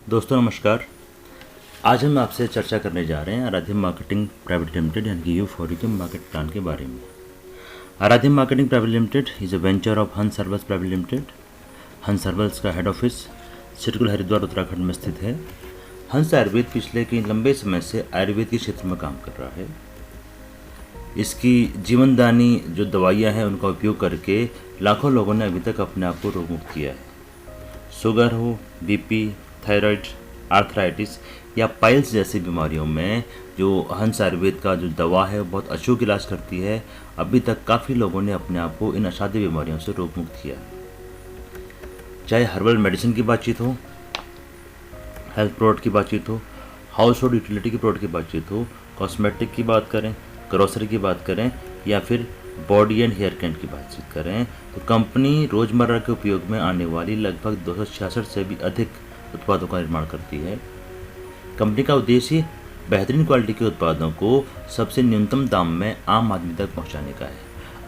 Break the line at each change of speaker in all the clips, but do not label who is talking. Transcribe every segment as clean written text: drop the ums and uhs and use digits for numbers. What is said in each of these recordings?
दोस्तों नमस्कार। आज हम आपसे चर्चा करने जा रहे हैं आराध्य मार्केटिंग प्राइवेट लिमिटेड यानी कि U4U के मार्केट प्लान के बारे में। आराध्य marketing private limited is a venture of हंस हर्बल्स प्राइवेट लिमिटेड। हंस हर्बल्स का हेड ऑफिस सिरकुल हरिद्वार उत्तराखंड में स्थित है। हंस आयुर्वेद पिछले कई लंबे समय से आयुर्वेद के क्षेत्र में काम कर रहा है। इसकी जीवनदानी जो दवाइयाँ हैं उनका उपयोग करके लाखों लोगों ने अभी तक अपने आप को रोग मुक्त किया है। शुगर हो, बीपी, थायराइड, आर्थराइटिस या पाइल्स जैसी बीमारियों में जो हंस आयुर्वेद का जो दवा है वो बहुत अचूक इलाज करती है। अभी तक काफ़ी लोगों ने अपने आप को इन असाध्य बीमारियों से रोग मुक्त किया है। चाहे हर्बल मेडिसिन की बातचीत हो, हेल्थ प्रोडक्ट की बातचीत हो, हाउस होल्ड यूटिलिटी की प्रोडक्ट की बातचीत हो, कॉस्मेटिक की बात करें, ग्रोसरी की बात करें या फिर बॉडी एंड हेयर केयर की बातचीत करें, तो कंपनी रोज़मर्रा के उपयोग में आने वाली लगभग 266 से भी अधिक उत्पादों का निर्माण करती है। कंपनी का उद्देश्य बेहतरीन क्वालिटी के उत्पादों को सबसे न्यूनतम दाम में आम आदमी तक पहुंचाने का है।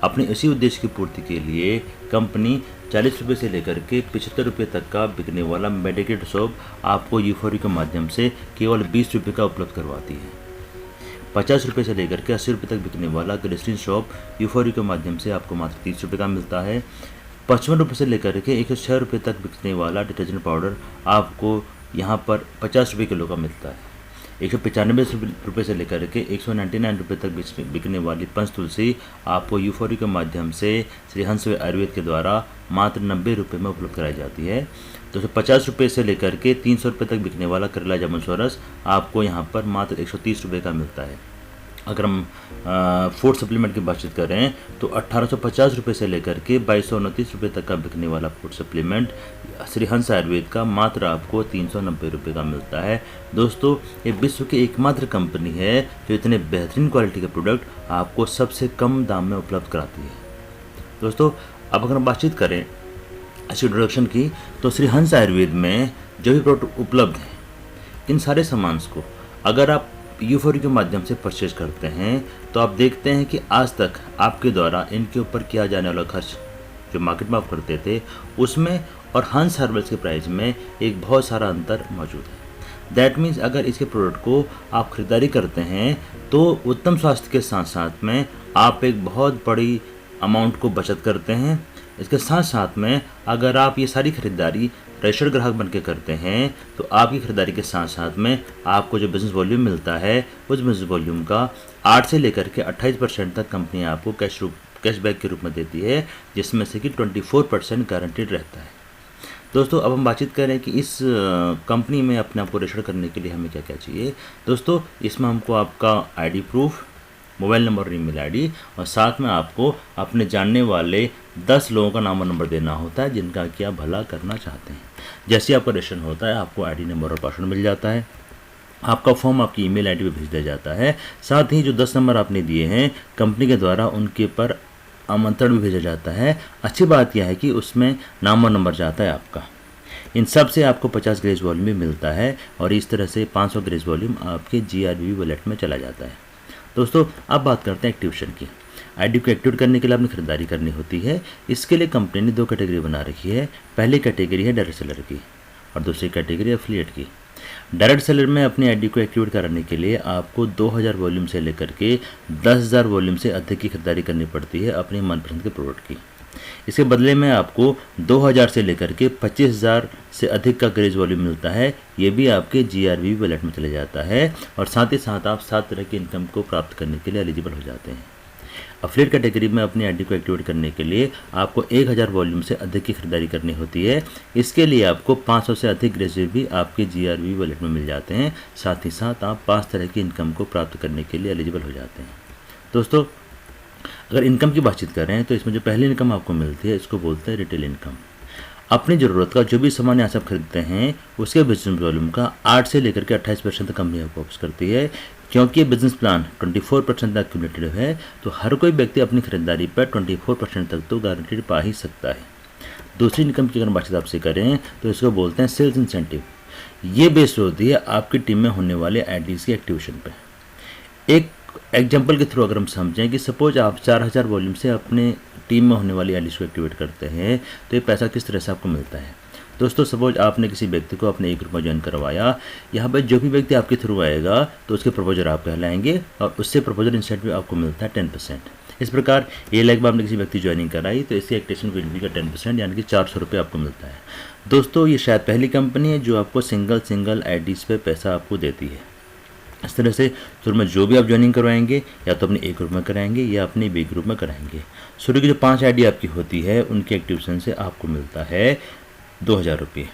अपने इसी उद्देश्य की पूर्ति के लिए कंपनी 40 रुपये से लेकर के 75 रुपये तक का बिकने वाला मेडिकेट सोप आपको U4U के माध्यम से केवल 20 रुपये का उपलब्ध करवाती है। 50 रुपये से लेकर के 80 रुपये तक बिकने वाला ग्लिसरीन सोप U4U के माध्यम से आपको मात्र 30 रुपये का मिलता है। 55 रुपये से लेकर के 106 रुपये तक बिकने वाला डिटर्जेंट पाउडर आपको यहाँ पर 50 रुपये किलो का मिलता है। 195 रुपये से लेकर के 199 रुपये तक बिकने वाली पंचतुलसी आपको U4U के माध्यम से श्री हंस आयुर्वेद के द्वारा मात्र 90 रुपये में उपलब्ध कराई जाती है। 250 रुपये से लेकर के 300 रुपये तक बिकने वाला करेला जामुन सोरस आपको यहाँ पर मात्र 130 रुपये का मिलता है। अगर हम फूड सप्लीमेंट की बातचीत करें तो 1850 रुपये से लेकर के 2229 रुपये तक का बिकने वाला फूड सप्लीमेंट श्री हंस आयुर्वेद का मात्र आपको 390 रुपये का मिलता है। दोस्तों, ये विश्व की एकमात्र कंपनी है जो इतने बेहतरीन क्वालिटी के प्रोडक्ट आपको सबसे कम दाम में उपलब्ध कराती है। दोस्तों, अब अगर हम बातचीत करें इस इंट्रोडक्शन की, तो श्री हंस आयुर्वेद में जो भी प्रोडक्ट उपलब्ध हैं, इन सारे सामान को अगर आप U4U के माध्यम से परचेज करते हैं तो आप देखते हैं कि आज तक आपके द्वारा इनके ऊपर किया जाने वाला खर्च जो मार्केट में आप करते थे उसमें और हंस हर्बल्स के प्राइस में एक बहुत सारा अंतर मौजूद है। दैट मीन्स अगर इसके प्रोडक्ट को आप खरीदारी करते हैं तो उत्तम स्वास्थ्य के साथ साथ में आप एक बहुत बड़ी अमाउंट को बचत करते हैं। इसके साथ साथ में अगर आप ये सारी खरीदारी रजिस्टर्ड ग्राहक बन के करते हैं तो आपकी खरीदारी के साथ साथ में आपको जो बिज़नेस वॉल्यूम मिलता है उस बिज़नेस वॉल्यूम का 8 से लेकर के 28% तक कंपनी आपको कैशबैक के रूप में देती है, जिसमें से कि 24% गारंटीड रहता है। दोस्तों, अब हम बातचीत करें कि इस कंपनी में अपने आप को रजिस्टर करने के लिए हमें क्या क्या चाहिए। दोस्तों, इसमें हमको आपका ID प्रूफ, मोबाइल नंबर और ईमेल ID और साथ में आपको अपने जानने वाले 10 लोगों का नाम और नंबर देना होता है जिनका कि आप भला करना चाहते हैं। जैसे आपका रजिस्ट्रेशन होता है आपको ID नंबर और पासवर्ड मिल जाता है। आपका फॉर्म आपकी ईमेल ID पे भेज दिया जाता है। साथ ही जो 10 नंबर आपने दिए हैं कंपनी के द्वारा उनके पर आमंत्रण भी भेजा जाता है। अच्छी बात यह है कि उसमें नाम और नंबर जाता है आपका। इन सब से आपको 50 ग्रेज वॉल्यूम भी मिलता है और इस तरह से 500 ग्रेज वॉल्यूम आपके GRV वॉलेट में चला जाता है। दोस्तों, अब बात करते हैं एक्टिवेशन की। ID को एक्टिवेट करने के लिए आपने खरीदारी करनी होती है। इसके लिए कंपनी ने 2 कैटेगरी बना रखी है। पहली कैटेगरी है डायरेक्ट सेलर की और दूसरी कैटेगरी एफिलिएट की। डायरेक्ट सेलर में अपनी ID को एक्टिवेट कराने के लिए आपको 2000 वॉल्यूम से लेकर के 10,000 वॉल्यूम से अधिक की खरीदारी करनी पड़ती है अपनी मनपसंद के प्रोडक्ट की। इसके बदले में आपको 2000 से लेकर के 25,000 से अधिक का ग्रेज वॉल्यूम मिलता है। ये भी आपके GRV वॉलेट में चले जाता है और साथ ही साथ आप 7 तरह की इनकम को प्राप्त करने के लिए एलिजिबल हो जाते हैं। एफिलिएट कैटेगरी में अपनी ID को एक्टिवेट करने के लिए आपको 1000 वॉल्यूम से अधिक की खरीदारी करनी होती है। इसके लिए आपको 500 से अधिक ग्रेज भी आपके GRV वॉलेट में मिल जाते हैं। साथ ही साथ आप 5 तरह की इनकम को प्राप्त करने के लिए एलिजिबल हो जाते हैं। दोस्तों, अगर इनकम की बातचीत करें तो इसमें जो पहली इनकम आपको मिलती है इसको बोलते हैं रिटेल इनकम। अपनी ज़रूरत का जो भी सामान यहाँ से आप खरीदते हैं उसके बिजनेस वॉल्यूम का 8 से लेकर के 28% तक कंपनी आपको वापस करती है। क्योंकि बिजनेस प्लान 24% तक क्यूमुलेटिव है तो हर कोई व्यक्ति अपनी खरीदारी पर 24% तक तो गारंटीड पा ही सकता है। दूसरी इनकम की अगर बातचीत आपसे करें तो इसको बोलते हैं सेल्स इंसेंटिव। ये बेस्ड होती है आपकी टीम में होने वाले IDs की एक्टिवेशन पे। एक एग्जाम्पल के थ्रू अगर हम समझें कि सपोज आप 4000 वॉल्यूम से अपने टीम में होने वाली IDs को एक्टिवेट करते हैं तो ये पैसा किस तरह से आपको मिलता है। दोस्तों सपोज आपने किसी व्यक्ति को अपने एक ग्रुप में ज्वाइन करवाया, यहाँ पर जो भी व्यक्ति आपके थ्रू आएगा तो उसके प्रपोजर आप कहलाएंगे और उससे प्रपोजर इंसेंटिव आपको मिलता है 10%। इस प्रकार ये लाइक आपने किसी व्यक्ति ज्वाइनिंग कराई तो इसकी एक्टिवेशन फी का 10% यानी कि 400 रुपये आपको मिलता है। दोस्तों ये शायद पहली कंपनी है जो आपको सिंगल आईडीज़ पे पैसा आपको देती है। इस तरह से शुरू में जो भी आप ज्वाइनिंग करवाएंगे या तो अपने ए ग्रुप में कराएंगे या अपने बी ग्रुप में कराएंगे, शुरू की जो 5 आईडी आपकी होती है उनके एक्टिवेशन से आपको मिलता है 2000 रुपये।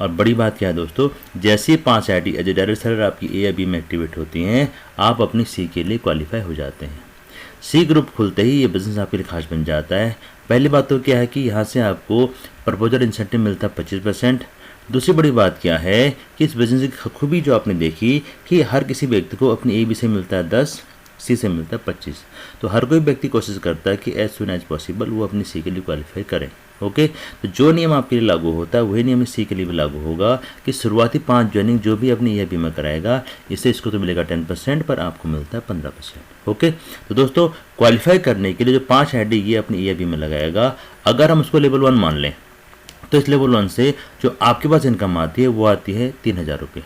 और बड़ी बात क्या है दोस्तों, जैसे 5 ID as a direct seller आपकी ए या बी में एक्टिवेट होती हैं, आप अपनी सी के लिए क्वालिफाई हो जाते हैं। सी ग्रुप खुलते ही ये बिज़नेस आपके लिए खास बन जाता है। पहली बात तो क्या है कि यहाँ से आपको प्रपोजल इंसेंटिव मिलता है 25%। दूसरी बड़ी बात क्या है कि इस बिज़नेस की खूबी जो आपने देखी कि हर किसी व्यक्ति को अपनी ए बी से मिलता है 10, सी से मिलता है 25। तो हर कोई व्यक्ति कोशिश करता है कि एज सुन एज पॉसिबल वो अपनी सी के लिए क्वालिफाई करें। ओके, तो जो नियम आपके लिए लागू होता है वही नियम सी के लिए भी लागू होगा कि शुरुआती 5 ज्वाइनिंग जो भी अपनी ए बीमा कराएगा इससे इसको तो मिलेगा 10%, पर आपको मिलता है 15%। ओके, तो दोस्तों क्वालिफाई करने के लिए जो 5 आईडी ये अपनी ए बीमा लगाएगा, अगर हम उसको लेवल 1 मान लें तो इस लेवल 1 से जो आपके पास इनकम आती है वो आती है 3000 रुपये।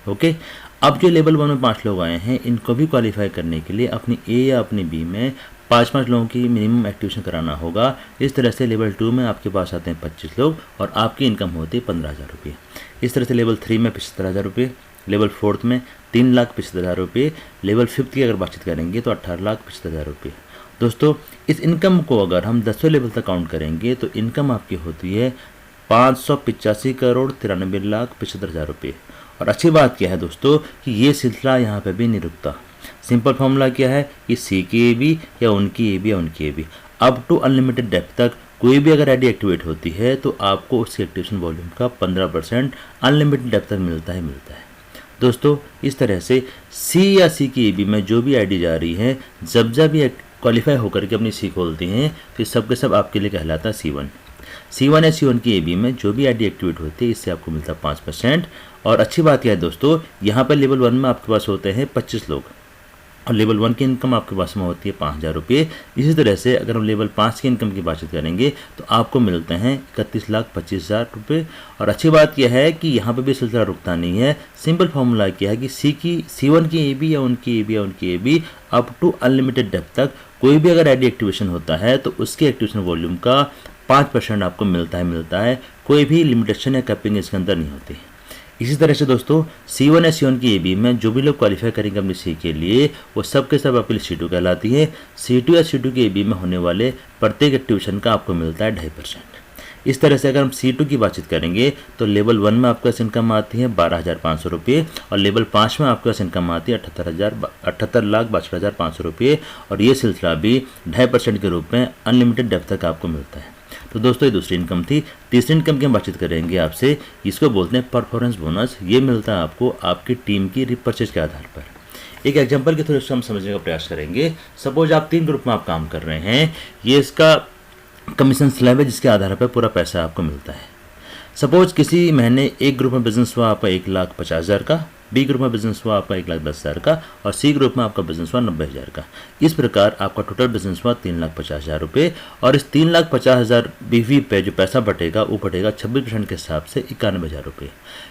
ओके, अब जो लेवल 1 में 5 लोग आए हैं इनको भी क्वालिफाई करने के लिए अपनी ए या अपनी बी में 5 लोगों की मिनिमम एक्टिवेशन कराना होगा। इस तरह से लेवल 2 में आपके पास आते हैं 25 लोग और आपकी इनकम होती है 15,000 रुपये। इस तरह से लेवल 3 में 75,000 रुपये, लेवल 4 में 3,75,000 रुपये, लेवल 5 की अगर बातचीत करेंगे तो 18,75,000 रुपये। दोस्तों इस इनकम को अगर हम 10वें लेवल तक काउंट करेंगे तो इनकम आपकी होती है 585,93,75,000 रुपये। और अच्छी बात क्या है दोस्तों कि ये सिलसिला यहाँ पे भी नहीं रुकता। सिंपल फॉर्मूला क्या है कि सी की ए बी या उनकी ए बी या उनकी A B up to unlimited depth तक कोई भी अगर आईडी एक्टिवेट होती है तो आपको उसकी एक्टिवेशन वॉल्यूम का 15% अनलिमिटेड डेप्थ तक मिलता है। दोस्तों इस तरह से सी या सी की ए बी में जो भी आईडी जा रही है जब ये क्वालिफाई होकर के अपनी सी खोलती हैं तो सब के सब आपके लिए कहलाता है C1 या C1 की ए बी में जो भी आईडी एक्टिवेट होती है इससे आपको मिलता है 5%। और अच्छी बात क्या है दोस्तों, यहाँ पर लेवल 1 में आपके पास होते हैं 25 लोग और लेवल 1 की इनकम आपके पास में होती है 5,000 रुपये। इसी तरह से अगर हम लेवल 5 की इनकम की बातचीत करेंगे तो आपको मिलते हैं 31,25,000 रुपये। और अच्छी बात यह है कि यहाँ पे भी सिलसिला रुकता नहीं है। सिंपल फार्मूला क्या है कि C1 की ए बी या उनकी A B up to unlimited depth तक कोई भी अगर आईडी एक्टिवेशन होता है तो उसके एक्टिवेशन वॉल्यूम का 5% आपको मिलता है। कोई भी लिमिटेशन या कैपिंग इसके अंदर नहीं होती। इसी तरह से दोस्तों C1 या C1 की ए बी में जो भी लोग क्वालिफाई करेंगे अपनी सी के लिए वो सब के सब आपके लिए C2 कहलाती है। C2 या C2 की ए बी में होने वाले प्रत्येक एक्टिवेशन का आपको मिलता है 2.5%। इस तरह से अगर हम C2 की बातचीत करेंगे तो लेवल 1 में आपके पास इनकम आती है 12,500 रुपये और लेवल 5 में आपके पास इनकम आती है 78,62,500 रुपये। और ये सिलसिला भी 2.5% के रूप में अनलिमिटेड डेप्थ तक आपको मिलता है। तो दोस्तों ये दूसरी इनकम थी। तीसरी इनकम की हम बातचीत करेंगे आपसे, इसको बोलते हैं परफॉर्मेंस बोनस। ये मिलता है आपको आपकी टीम की रिपर्चेज के आधार पर। एक एग्जांपल के थ्रू इसको हम समझने का प्रयास करेंगे। सपोज आप 3 ग्रुप में आप काम कर रहे हैं, ये इसका कमीशन स्लैब है जिसके आधार पर पूरा पैसा आपको मिलता है। सपोज किसी महीने एक ग्रुप में बिजनेस हुआ आपका 1,50,000 का, बी ग्रुप में बिजनेस हुआ आपका 1,10,000 का और सी ग्रुप में आपका बिजनेस हुआ 90,000 का। इस प्रकार आपका टोटल बिजनेस हुआ 3,50,000 रुपये। और इस 3,50,000 बीवी पे जो पैसा बटेगा वो बटेगा 26% के हिसाब से 91,000 रुपये,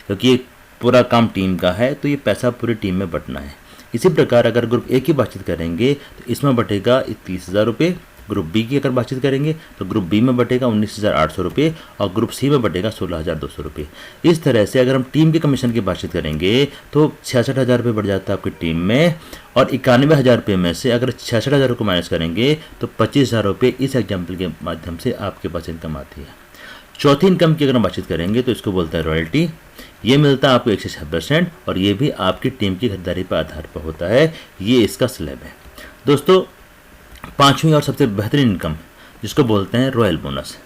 क्योंकि ये पूरा काम टीम का है तो ये पैसा पूरी टीम में बटना है। इसी प्रकार अगर ग्रुप ए की बातचीत करेंगे तो इसमें बटेगा 30,000 रुपये। ग्रुप बी की अगर बातचीत करेंगे तो ग्रुप बी में बटेगा 19,800 रुपये और ग्रुप सी में बटेगा 16,200 रुपये। इस तरह से अगर हम टीम के कमीशन की बातचीत करेंगे तो 66,000 रुपये बढ़ जाता है आपकी टीम में। और 91,000 रुपये में से अगर 66,000 को माइनस करेंगे तो 25,000 रुपये इस एग्जाम्पल के माध्यम से आपके पास इनकम आती है। चौथी इनकम की अगर हम बातचीत करेंगे तो इसको बोलते हैं रॉयल्टी। ये मिलता है आपको 1 से 6% और ये भी आपकी टीम की खरीदारी पर आधार पर होता है। ये इसका स्लैब है। दोस्तों 5वीं और सबसे बेहतरीन इनकम जिसको बोलते हैं रॉयल बोनस।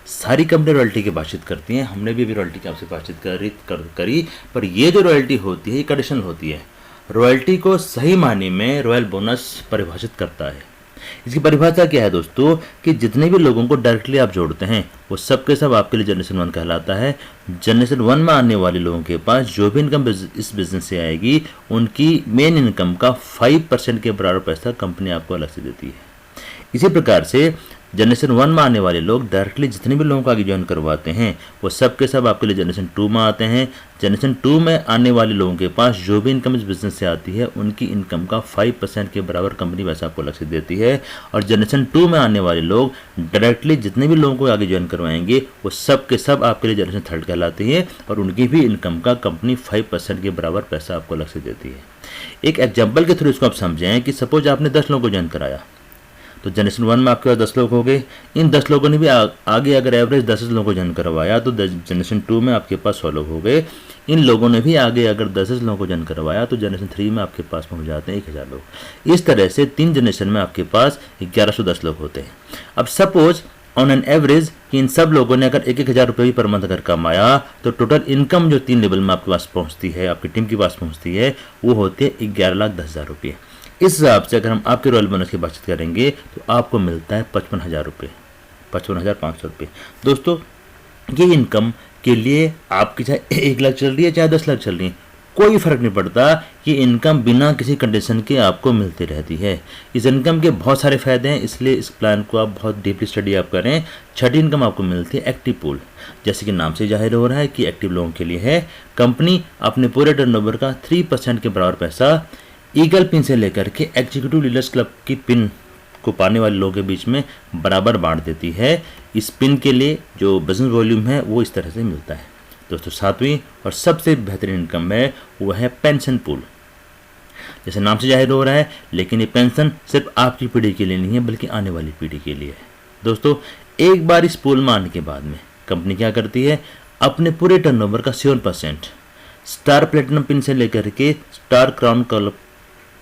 सारी कंपनी रॉयल्टी की बातचीत करती हैं, हमने भी रॉयल्टी की आपसे बातचीत करी, पर ये जो रॉयल्टी होती है ये कंडीशनल होती है। रॉयल्टी को सही मायने में रॉयल बोनस परिभाषित करता है। इसकी परिभाषा क्या है दोस्तों कि जितने भी लोगों को डायरेक्टली आप जोड़ते हैं वो सब के सब आपके लिए जनरेशन 1 कहलाता है। जनरेशन 1 में आने वाले लोगों के पास जो भी इनकम इस बिजनेस से आएगी उनकी मेन इनकम का 5% के बराबर पैसा कंपनी आपको अलग से देती है। इसी प्रकार से जनरेशन 1 में आने वाले लोग डायरेक्टली जितने भी लोगों को आगे ज्वाइन करवाते हैं वो सब के सब आपके लिए जनरेशन 2 में आते हैं। जनरेशन 2 में आने वाले लोगों के पास जो भी इनकम इस बिजनेस से आती है उनकी इनकम का 5% के बराबर कंपनी वैसे आपको अलग से देती है। और जनरेशन 2 में आने वाले लोग डायरेक्टली जितने भी लोगों को आगे ज्वाइन करवाएंगे वो सब के सब आपके लिए जनरेशन 3 कहलाती है और उनकी भी इनकम का कंपनी 5% के बराबर पैसा आपको अलग से देती है। एक एग्जाम्पल के थ्रू इसको आप समझें कि सपोज आपने 10 लोगों को ज्वाइन कराया तो जनरेशन 1 में आपके पास 10 लोग हो गए। इन 10 लोगों ने भी आगे अगर एवरेज 10 लोगों को ज्वाइन करवाया तो जनरेशन 2 में आपके पास 100 लोग हो गए। इन लोगों ने भी आगे अगर 10 लोगों को ज्वाइन करवाया तो जनरेशन 3 में आपके पास पहुंच जाते हैं 1000 लोग। इस तरह से 3 जनरेशन में आपके पास 1110 लोग होते हैं। अब सपोज ऑन एन एवरेज कि इन सब लोगों ने अगर 1,000 रुपये भी पर मंथ अगर कमाया तो टोटल इनकम जो 3 लेवल में आपके पास पहुंचती है, आपकी टीम के पास पहुंचती है, वो होती है 11,10,000 रुपये। इस हिसाब से अगर हम आपके रॉयल बोनस की बातचीत करेंगे तो आपको मिलता है 55,000 रुपये, 55,500 रुपये। दोस्तों ये इनकम के लिए आपकी चाहे 1 लाख चल रही है चाहे 10 लाख चल रही है, कोई फर्क नहीं पड़ता। ये इनकम बिना किसी कंडीशन के आपको मिलती रहती है। इस इनकम के बहुत सारे फायदे हैं, इसलिए इस प्लान को आप बहुत डीपली स्टडी आप करें। छठी इनकम आपको मिलती है एक्टिव पूल। जैसे कि नाम से जाहिर हो रहा है कि एक्टिव लोगों के लिए है। कंपनी अपने पूरे टर्नओवर का 3% के बराबर पैसा ईगल पिन से लेकर के एग्जीक्यूटिव लीडर्स क्लब की पिन को पाने वाले लोगों के बीच में बराबर बांट देती है। इस पिन के लिए जो बिजनेस वॉल्यूम है वो इस तरह से मिलता है। दोस्तों 7वीं और सबसे बेहतरीन इनकम है वो है पेंशन पूल। जैसे नाम से जाहिर हो रहा है, लेकिन ये पेंशन सिर्फ आपकी पीढ़ी के लिए नहीं है बल्कि आने वाली पीढ़ी के लिए है। दोस्तों एक बार इस पूल में आने के बाद में कंपनी क्या करती है, अपने पूरे टर्नओवर का 7% स्टार प्लेटिनम पिन से लेकर के स्टार क्राउन क्लब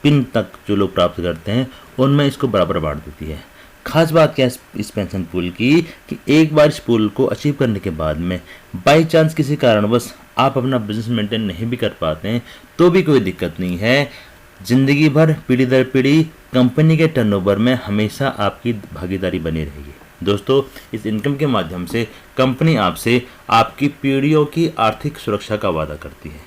पिन तक जो लोग प्राप्त करते हैं उनमें इसको बराबर बांट देती है। खास बात क्या है इस पेंशन पूल की कि एक बार इस पूल को अचीव करने के बाद में बाई चांस किसी कारणवश आप अपना बिजनेस मेंटेन नहीं भी कर पाते हैं तो भी कोई दिक्कत नहीं है। जिंदगी भर पीढ़ी दर पीढ़ी कंपनी के टर्नओवर में हमेशा आपकी भागीदारी बनी रहेगी। दोस्तों इस इनकम के माध्यम से कंपनी आपसे आपकी पीढ़ियों की आर्थिक सुरक्षा का वादा करती है।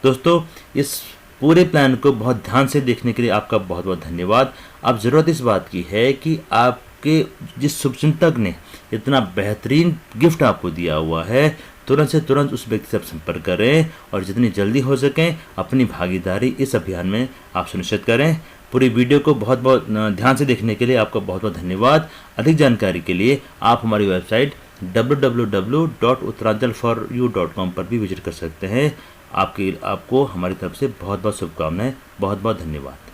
दोस्तों इस पूरे प्लान को बहुत ध्यान से देखने के लिए आपका बहुत बहुत धन्यवाद। अब ज़रूरत इस बात की है कि आपके जिस शुभचिंतक ने इतना बेहतरीन गिफ्ट आपको दिया हुआ है तुरंत से तुरंत उस व्यक्ति से आप संपर्क करें और जितनी जल्दी हो सकें अपनी भागीदारी इस अभियान में आप सुनिश्चित करें। पूरी वीडियो को बहुत बहुत ध्यान से देखने के लिए आपका बहुत बहुत धन्यवाद। अधिक जानकारी के लिए आप हमारी वेबसाइट www.uttaranjalforyou.com पर भी विजिट कर सकते हैं। आपको हमारी तरफ से बहुत बहुत शुभकामनाएं। बहुत बहुत धन्यवाद।